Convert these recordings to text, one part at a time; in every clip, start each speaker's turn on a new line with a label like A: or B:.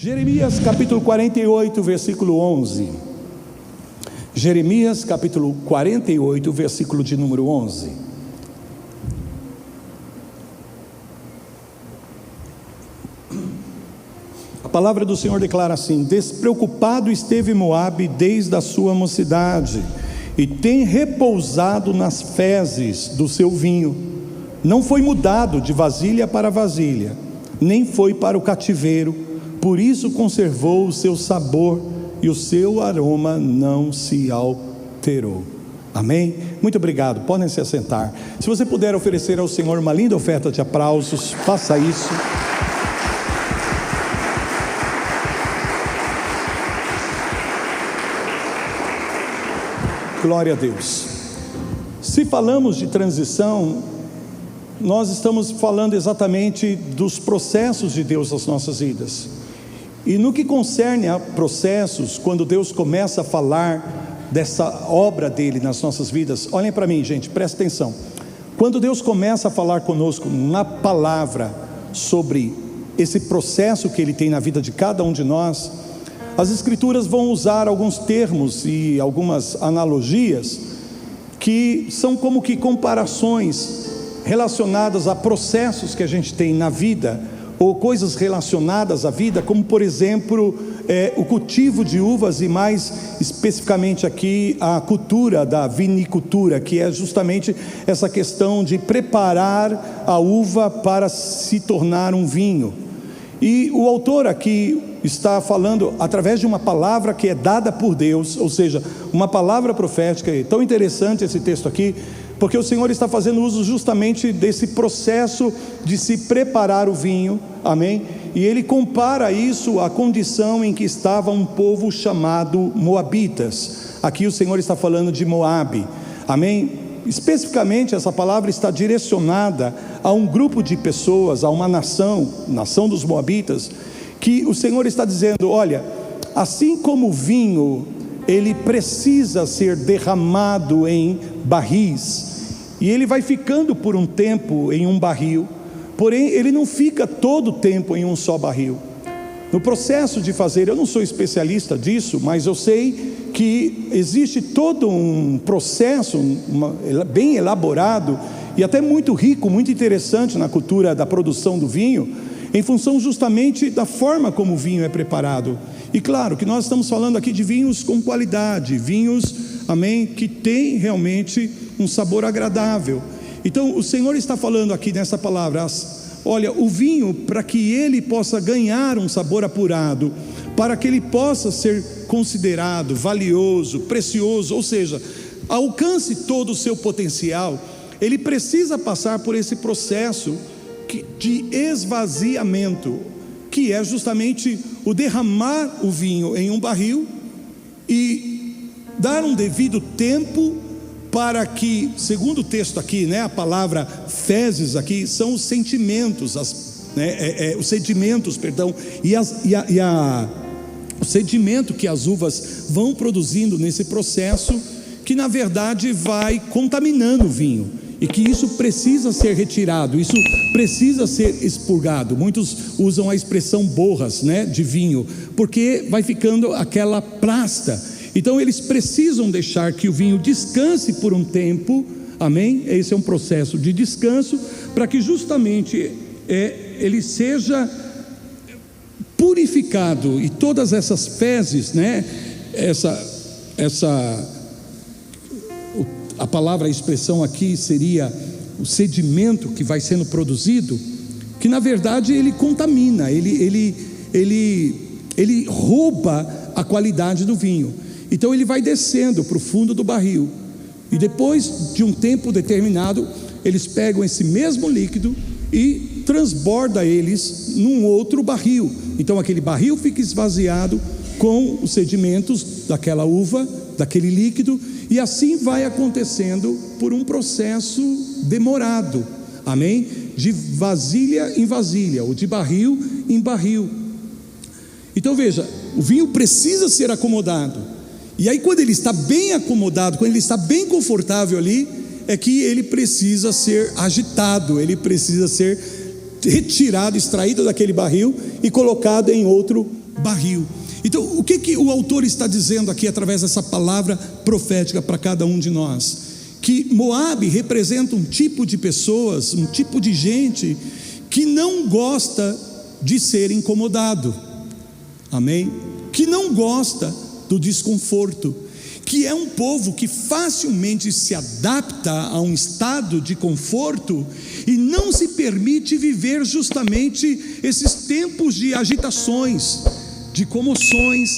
A: Jeremias capítulo 48, versículo 11. Jeremias capítulo 48, versículo de número 11. A palavra do Senhor declara assim: despreocupado esteve Moabe desde a sua mocidade, e tem repousado nas fezes do seu vinho. Não foi mudado de vasilha para vasilha, nem foi para o cativeiro. Por isso conservou o seu sabor, e o seu aroma não se alterou. Amém? Muito obrigado, podem se assentar. Se você puder oferecer ao Senhor uma linda oferta de aplausos, faça isso. Glória a Deus. Se falamos de transição, nós estamos falando exatamente dos processos de Deus nas nossas vidas. E no que concerne a processos, quando Deus começa a falar dessa obra dele nas nossas vidas, olhem para mim, gente, presta atenção. Quando Deus começa a falar conosco na palavra sobre esse processo que ele tem na vida de cada um de nós, as escrituras vão usar alguns termos e algumas analogias que são como que comparações relacionadas a processos que a gente tem na vida, ou coisas relacionadas à vida, como por exemplo o cultivo de uvas, e mais especificamente aqui a cultura da vinicultura, que é justamente essa questão de preparar a uva para se tornar um vinho. E o autor aqui está falando através de uma palavra que é dada por Deus, ou seja, uma palavra profética. É tão interessante esse texto aqui, porque o Senhor está fazendo uso justamente desse processo de se preparar o vinho, amém? E ele compara isso à condição em que estava um povo chamado Moabitas. Aqui o Senhor está falando de Moabe, amém? Especificamente essa palavra está direcionada a um grupo de pessoas, a uma nação dos Moabitas, que o Senhor está dizendo: olha, assim como o vinho, ele precisa ser derramado em barris, e ele vai ficando por um tempo em um barril, porém ele não fica todo o tempo em um só barril. No processo de fazer, eu não sou especialista disso, mas eu sei que existe todo um processo bem elaborado e até muito rico, muito interessante na cultura da produção do vinho, em função justamente da forma como o vinho é preparado. E claro que nós estamos falando aqui de vinhos com qualidade, vinhos, amém, que tem realmente um sabor agradável. Então o Senhor está falando aqui nessa palavra: olha, o vinho, para que ele possa ganhar um sabor apurado, para que ele possa ser considerado valioso, precioso, ou seja, alcance todo o seu potencial, ele precisa passar por esse processo de esvaziamento, que é justamente o derramar o vinho em um barril e dar um devido tempo para que, segundo o texto aqui, a palavra fezes aqui são os sentimentos, os sedimentos, o sedimento que as uvas vão produzindo nesse processo, que na verdade vai contaminando o vinho, e que isso precisa ser retirado, isso precisa ser expurgado. Muitos usam a expressão borras, de vinho, porque vai ficando aquela plasta. Então eles precisam deixar que o vinho descanse por um tempo, amém? Esse é um processo de descanso, para que justamente ele seja purificado, e todas essas fezes, a palavra, a expressão aqui seria o sedimento que vai sendo produzido, que na verdade ele contamina, ele rouba a qualidade do vinho. Então ele vai descendo para o fundo do barril, e depois de um tempo determinado, eles pegam esse mesmo líquido e transborda eles num outro barril. Então aquele barril fica esvaziado com os sedimentos daquela uva, daquele líquido, e assim vai acontecendo por um processo demorado, amém? De vasilha em vasilha, ou de barril em barril. Então veja, o vinho precisa ser acomodado, e aí quando ele está bem acomodado, quando ele está bem confortável ali, é que ele precisa ser agitado, ele precisa ser retirado, extraído daquele barril e colocado em outro barril. Então, o que o autor está dizendo aqui através dessa palavra profética para cada um de nós? Que Moabe representa um tipo de pessoas, um tipo de gente que não gosta de ser incomodado, amém? Que não gosta do desconforto, que é um povo que facilmente se adapta a um estado de conforto e não se permite viver justamente esses tempos de agitações, de comoções,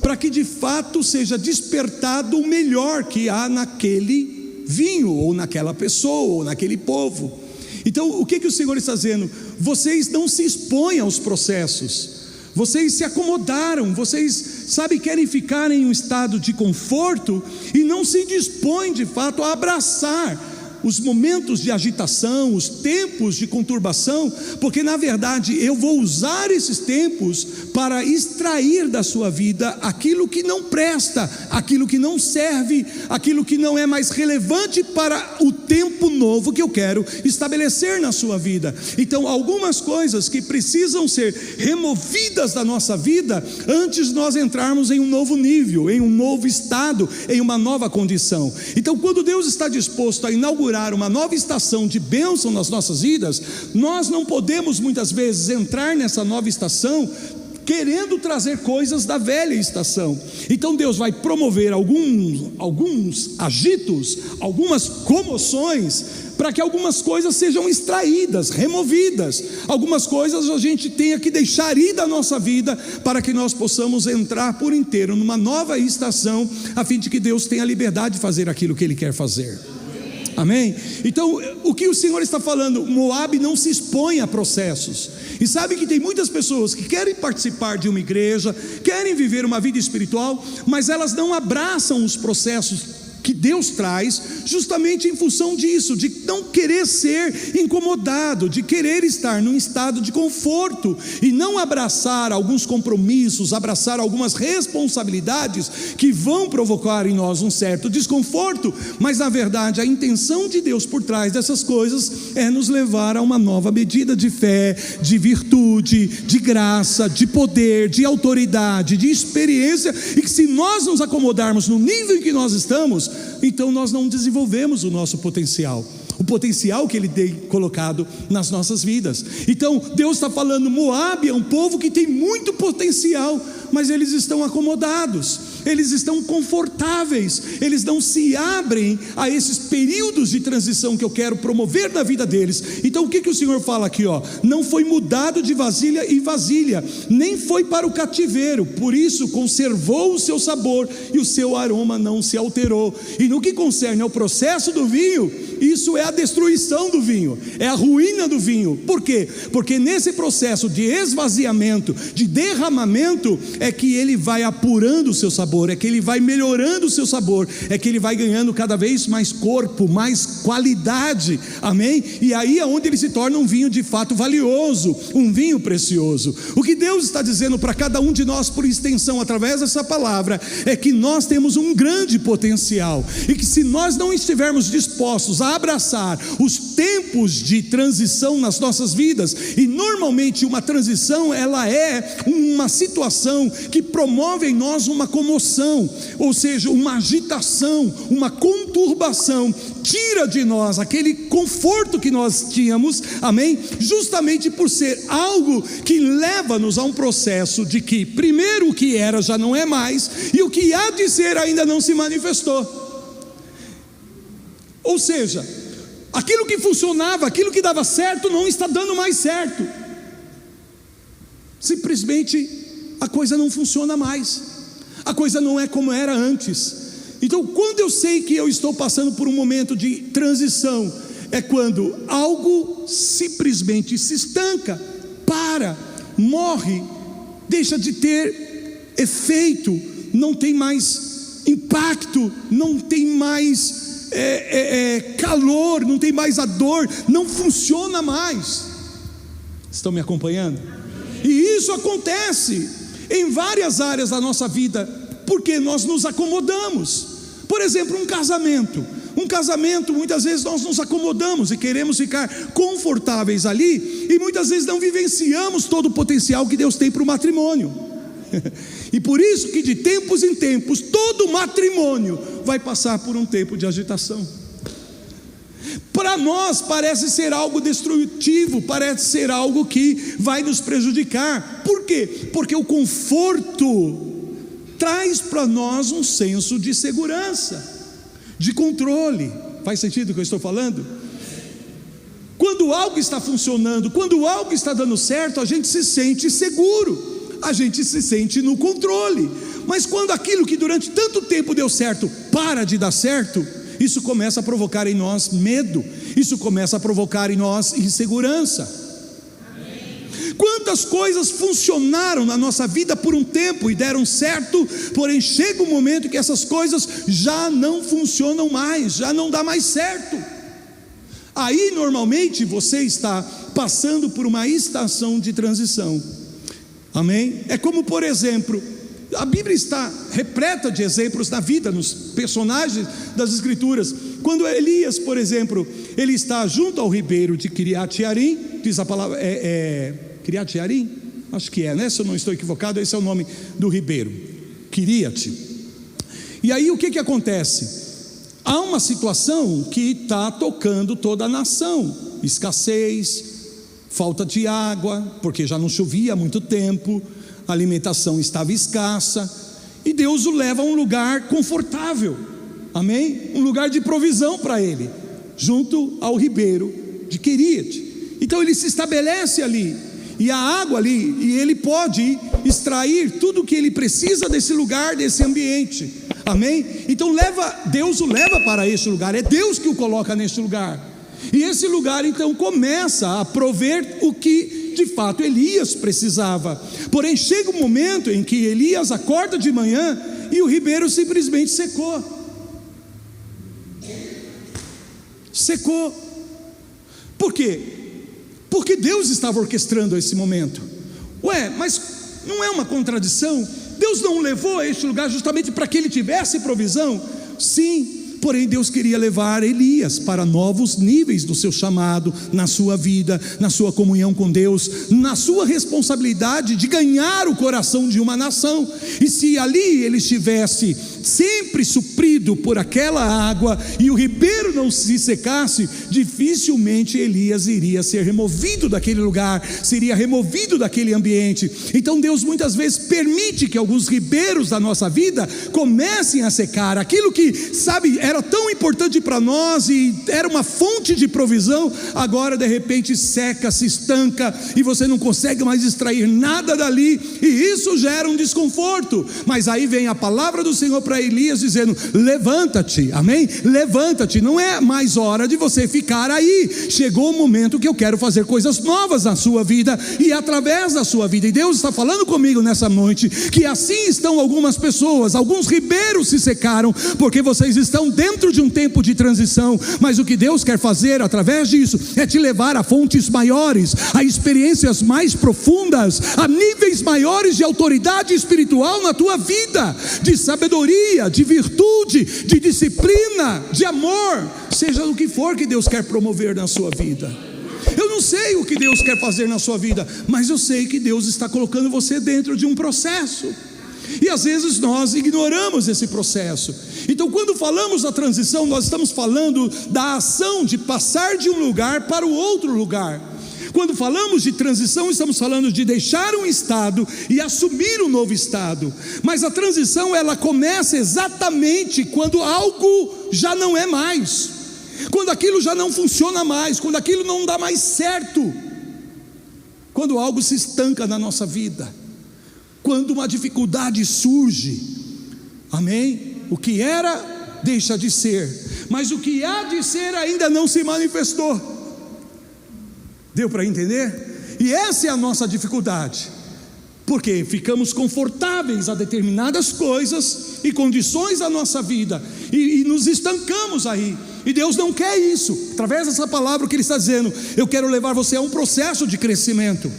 A: para que de fato seja despertado o melhor que há naquele vinho, ou naquela pessoa, ou naquele povo. Então o que o Senhor está dizendo? Vocês não se expõem aos processos, vocês se acomodaram, vocês, querem ficar em um estado de conforto e não se dispõem de fato a abraçar os momentos de agitação, os tempos de conturbação, porque na verdade eu vou usar esses tempos para extrair da sua vida aquilo que não presta, aquilo que não serve, aquilo que não é mais relevante para o tempo novo que eu quero estabelecer na sua vida. Então algumas coisas que precisam ser removidas da nossa vida antes de nós entrarmos em um novo nível, em um novo estado, em uma nova condição. Então quando Deus está disposto a inaugurar uma nova estação de bênção nas nossas vidas, nós não podemos muitas vezes entrar nessa nova estação querendo trazer coisas da velha estação. Então Deus vai promover alguns agitos, algumas comoções, para que algumas coisas sejam extraídas, removidas, algumas coisas a gente tenha que deixar ir da nossa vida, para que nós possamos entrar por inteiro numa nova estação, a fim de que Deus tenha liberdade de fazer aquilo que Ele quer fazer. Amém? Então o que o Senhor está falando? Moabe não se expõe a processos. E sabe que tem muitas pessoas que querem participar de uma igreja, querem viver uma vida espiritual, mas elas não abraçam os processos que Deus traz, justamente em função disso, de não querer ser incomodado, de querer estar num estado de conforto, e não abraçar alguns compromissos, abraçar algumas responsabilidades que vão provocar em nós um certo desconforto, mas na verdade a intenção de Deus por trás dessas coisas é nos levar a uma nova medida de fé, de virtude, de graça, de poder, de autoridade, de experiência, e que se nós nos acomodarmos no nível em que nós estamos, então nós não desenvolvemos o nosso potencial, o potencial que Ele tem colocado nas nossas vidas. Então Deus está falando, Moabe é um povo que tem muito potencial, mas eles estão acomodados, eles estão confortáveis, eles não se abrem a esses períodos de transição que eu quero promover na vida deles. Então o que o Senhor fala aqui? Não foi mudado de vasilha em vasilha, nem foi para o cativeiro, por isso conservou o seu sabor e o seu aroma não se alterou. E no que concerne ao processo do vinho, isso é a destruição do vinho, é a ruína do vinho. Por quê? Porque nesse processo de esvaziamento, de derramamento, é que ele vai apurando o seu sabor, é que ele vai melhorando o seu sabor, é que ele vai ganhando cada vez mais corpo, mais qualidade, amém? E aí é onde ele se torna um vinho de fato valioso, um vinho precioso. O que Deus está dizendo para cada um de nós, por extensão, através dessa palavra, é que nós temos um grande potencial, e que se nós não estivermos dispostos a abraçar os tempos de transição nas nossas vidas, e normalmente uma transição, ela é uma situação que promove em nós uma comoção, ou seja, uma agitação, uma conturbação, tira de nós aquele conforto que nós tínhamos, amém? Justamente por ser algo que leva-nos a um processo de que primeiro o que era já não é mais, e o que há de ser ainda não se manifestou. Ou seja, aquilo que funcionava, aquilo que dava certo, não está dando mais certo. Simplesmente a coisa não funciona mais, a coisa não é como era antes. Então quando eu sei que eu estou passando por um momento de transição, é quando algo simplesmente se estanca, para, morre, deixa de ter efeito, não tem mais impacto, não tem mais calor, não tem mais a dor, não funciona mais. Estão me acompanhando? E isso acontece em várias áreas da nossa vida, porque nós nos acomodamos. Por exemplo, um casamento, muitas vezes nós nos acomodamos e queremos ficar confortáveis ali, e muitas vezes não vivenciamos todo o potencial que Deus tem para o matrimônio. E por isso que de tempos em tempos, todo matrimônio vai passar por um tempo de agitação. Para nós parece ser algo destrutivo, parece ser algo que vai nos prejudicar. Por quê? Porque o conforto traz para nós um senso de segurança, de controle. Faz sentido o que eu estou falando? Quando algo está funcionando, quando algo está dando certo, a gente se sente seguro, a gente se sente no controle. Mas quando aquilo que durante tanto tempo deu certo para de dar certo, isso começa a provocar em nós medo, isso começa a provocar em nós insegurança. Quantas coisas funcionaram na nossa vida por um tempo e deram certo, porém chega um momento que essas coisas já não funcionam mais, já não dá mais certo. Aí normalmente você está passando por uma estação de transição. Amém? É como, por exemplo, a Bíblia está repleta de exemplos na vida, nos personagens das Escrituras. Quando Elias, por exemplo, ele está junto ao ribeiro de Kiriat Jearim, diz a palavra, Kiriat Jearim? Acho que né? Se eu não estou equivocado, esse é o nome do ribeiro, Kiriat. E aí o que acontece? Há uma situação que está tocando toda a nação: escassez, falta de água, porque já não chovia há muito tempo, a alimentação estava escassa, e Deus o leva a um lugar confortável, amém? Um lugar de provisão para ele, junto ao ribeiro de Kiriat. Então ele se estabelece ali, e a água ali, e ele pode extrair tudo o que ele precisa desse lugar, desse ambiente, amém? Então Deus o leva para este lugar, é Deus que o coloca neste lugar, e esse lugar então começa a prover o que de fato Elias precisava. Porém chega um momento em que Elias acorda de manhã e o ribeiro simplesmente secou. Por quê? Porque Deus estava orquestrando esse momento. Mas não é uma contradição? Deus não o levou a este lugar justamente para que ele tivesse provisão? Sim, porém Deus queria levar Elias para novos níveis do seu chamado, na sua vida, na sua comunhão com Deus, na sua responsabilidade de ganhar o coração de uma nação. E se ali ele estivesse sempre suprido por aquela água e o ribeiro não se secasse, dificilmente Elias iria ser removido daquele lugar, seria removido daquele ambiente. Então Deus muitas vezes permite que alguns ribeiros da nossa vida comecem a secar. Aquilo que, era tão importante para nós e era uma fonte de provisão, agora de repente seca, se estanca e você não consegue mais extrair nada dali, e isso gera um desconforto. Mas aí vem a palavra do Senhor para Elias dizendo: levanta-te, amém? Levanta-te, não é mais hora de você ficar aí, chegou o momento que eu quero fazer coisas novas na sua vida e através da sua vida. E Deus está falando comigo nessa noite que assim estão algumas pessoas, alguns ribeiros se secaram porque vocês estão dentro de um tempo de transição, mas o que Deus quer fazer através disso é te levar a fontes maiores, a experiências mais profundas, a níveis maiores de autoridade espiritual na tua vida, de sabedoria, de virtude, de disciplina, de amor, seja o que for que Deus quer promover na sua vida. Eu não sei o que Deus quer fazer na sua vida, mas eu sei que Deus está colocando você dentro de um processo, e às vezes nós ignoramos esse processo. Então quando falamos da transição, nós estamos falando da ação de passar de um lugar para o outro lugar. Quando falamos de transição, estamos falando de deixar um estado e assumir um novo estado. Mas a transição, ela começa exatamente quando algo já não é mais, quando aquilo já não funciona mais, quando aquilo não dá mais certo, quando algo se estanca na nossa vida, quando uma dificuldade surge, amém? O que era, deixa de ser, mas o que há de ser ainda não se manifestou. Deu para entender? E essa é a nossa dificuldade, porque ficamos confortáveis a determinadas coisas e condições da nossa vida, e nos estancamos aí. E Deus não quer isso. Através dessa palavra, o que Ele está dizendo: eu quero levar você a um processo de crescimento.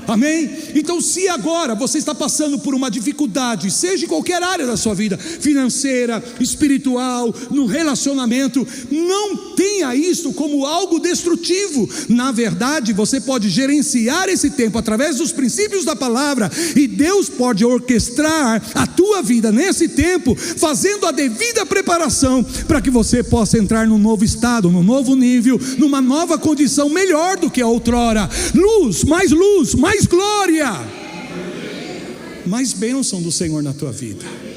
A: Amém? Então se agora você está passando por uma dificuldade, seja em qualquer área da sua vida, financeira, espiritual, no relacionamento, não tenha isso como algo destrutivo. Na verdade, você pode gerenciar esse tempo através dos princípios da palavra, e Deus pode orquestrar a tua vida nesse tempo, fazendo a devida preparação para que você possa entrar num novo estado, num novo nível, numa nova condição melhor do que a outrora. Luz, mais glória, mais bênção do Senhor na tua vida.